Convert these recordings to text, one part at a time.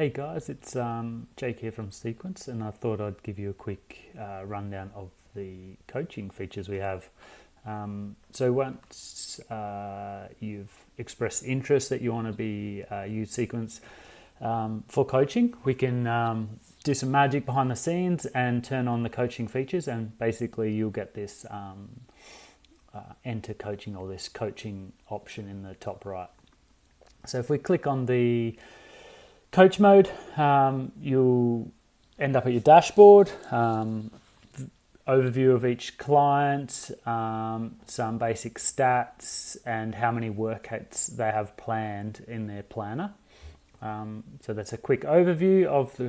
Hey guys, it's Jake here from Sequence, and I thought I'd give you a quick rundown of the coaching features we have. So once you've expressed interest that you want to be use Sequence for coaching, we can do some magic behind the scenes and turn on the coaching features, and basically you'll get this enter coaching, or this coaching option in the top right. So if we click on the coach mode, you'll end up at your dashboard, overview of each client, some basic stats, and how many workouts they have planned in their planner. So that's a quick overview of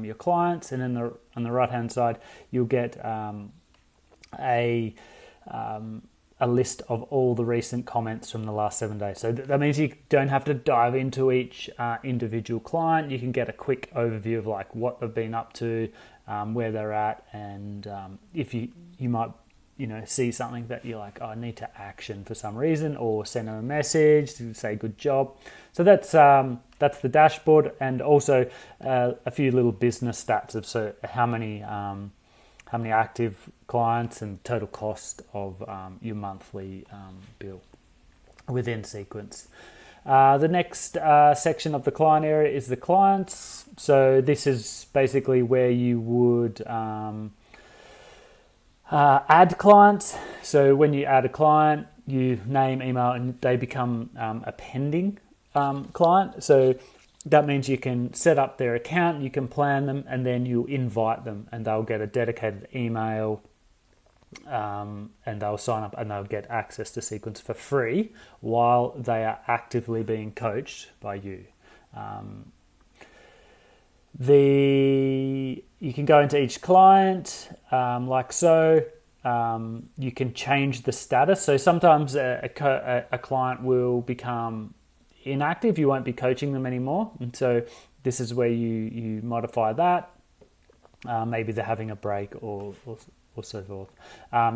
your clients, and then on the right hand side you'll get a list of all the recent comments from the last 7 days. So that means you don't have to dive into each individual client. You can get a quick overview of like what they've been up to, where they're at, and if you might see something that you're like, oh, I need to action for some reason, or send them a message to say good job. So that's the dashboard, and also a few little business stats of how many active clients and total cost of your monthly bill within Sequence. The next section of the client area is the clients. So this is basically where you would add clients. So when you add a client, you name, email, and they become a pending client. So that means you can set up their account, you can plan them, and then you invite them, and they'll get a dedicated email, and they'll sign up and they'll get access to Sequence for free while they are actively being coached by you. You can go into each client like so. You can change the status. So sometimes a client will become inactive, you won't be coaching them anymore, and so this is where you modify that. Maybe they're having a break or so forth.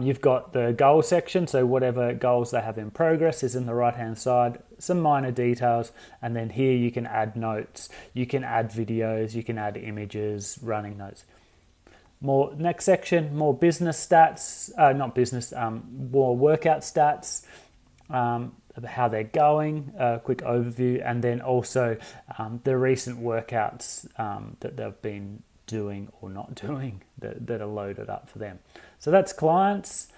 You've got the goal section, so whatever goals they have in progress is in the right hand side, some minor details, and then here you can add notes, you can add videos, you can add images, running notes. Next section, more business stats, more workout stats, how they're going, a quick overview, and then also the recent workouts that they've been doing or not doing that are loaded up for them. So that's clients,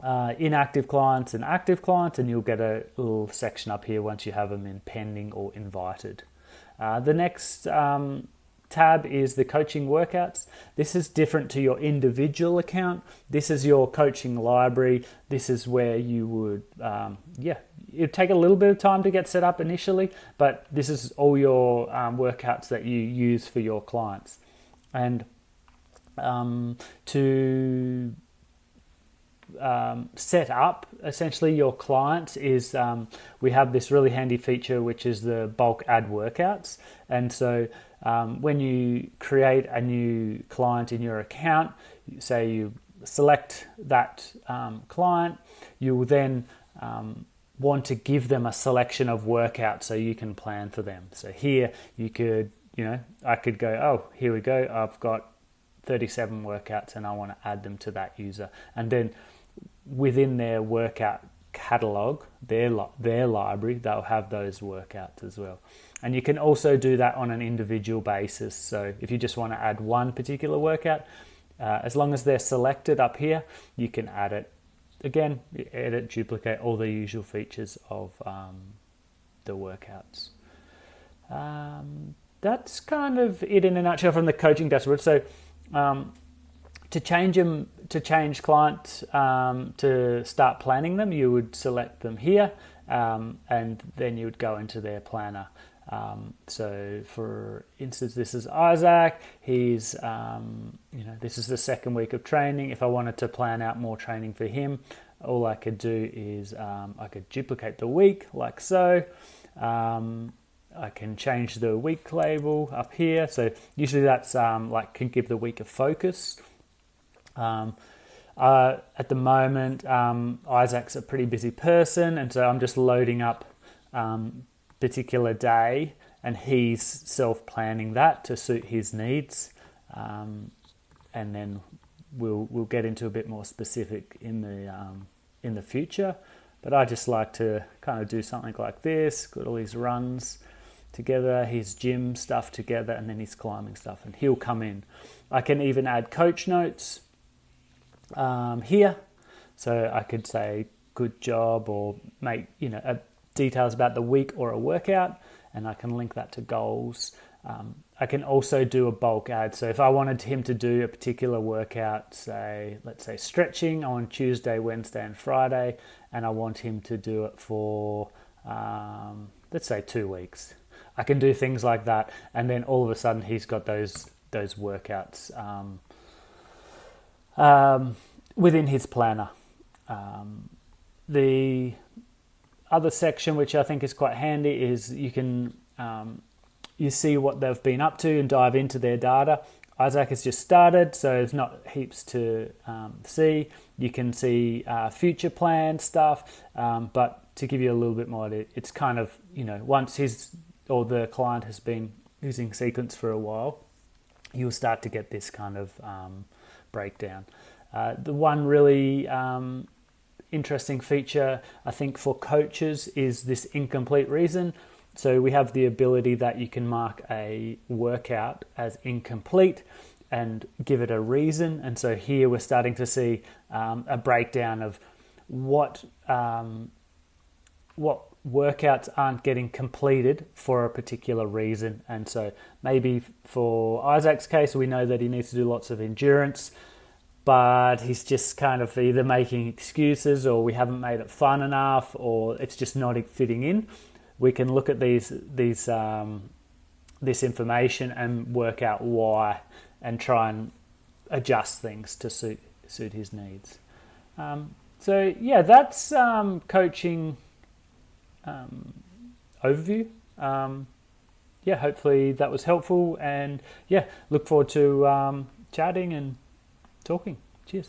inactive clients and active clients, and you'll get a little section up here once you have them in pending or invited. The next tab is the coaching workouts. This is different to your individual account. This is your coaching library. This is where you would, it'd take a little bit of time to get set up initially, but this is all your workouts that you use for your clients. And to set up essentially your clients is we have this really handy feature, which is the bulk add workouts. And so when you create a new client in your account, say you select that client, you will then want to give them a selection of workouts so you can plan for them. So here you could, I could go, oh, here we go, I've got 37 workouts and I want to add them to that user. And then within their workout catalog, their library, they'll have those workouts as well. And you can also do that on an individual basis. So if you just want to add one particular workout, as long as they're selected up here, you can add it. Again, edit, duplicate, all the usual features of the workouts. That's kind of it in a nutshell from the coaching dashboard. So to change clients, to start planning them, you would select them here, and then you would go into their planner. So for instance, this is Isaac. He's, this is the second week of training. If I wanted to plan out more training for him, all I could do is I could duplicate the week like so. I can change the week label up here. So usually that's can give the week a focus. At the moment, Isaac's a pretty busy person, and so I'm just loading up particular day, and he's self-planning that to suit his needs. And then we'll get into a bit more specific in the future. But I just like to kind of do something like this, got all his runs together, his gym stuff together, and then his climbing stuff, and he'll come in. I can even add coach notes here. So I could say good job, or make details about the week or a workout, and I can link that to goals. I can also do a bulk ad. So if I wanted him to do a particular workout, let's say stretching on Tuesday, Wednesday and Friday, and I want him to do it for, let's say 2 weeks, I can do things like that. And then all of a sudden he's got those workouts within his planner. The other section, which I think is quite handy, is you can you see what they've been up to and dive into their data. Isaac has just started, so there's not heaps to see. You can see future plan stuff, but to give you a little bit more, it's kind of, once the client has been using Sequence for a while, you'll start to get this kind of breakdown. The one really interesting feature, I think, for coaches is this incomplete reason. So we have the ability that you can mark a workout as incomplete and give it a reason. And so here we're starting to see a breakdown of what workouts aren't getting completed for a particular reason. And so maybe for Isaac's case, we know that he needs to do lots of endurance, but he's just kind of either making excuses, or we haven't made it fun enough, or it's just not fitting in. We can look at this information and work out why, and try and adjust things to suit his needs. So yeah, that's coaching overview. Hopefully that was helpful, and look forward to chatting and talking. Cheers.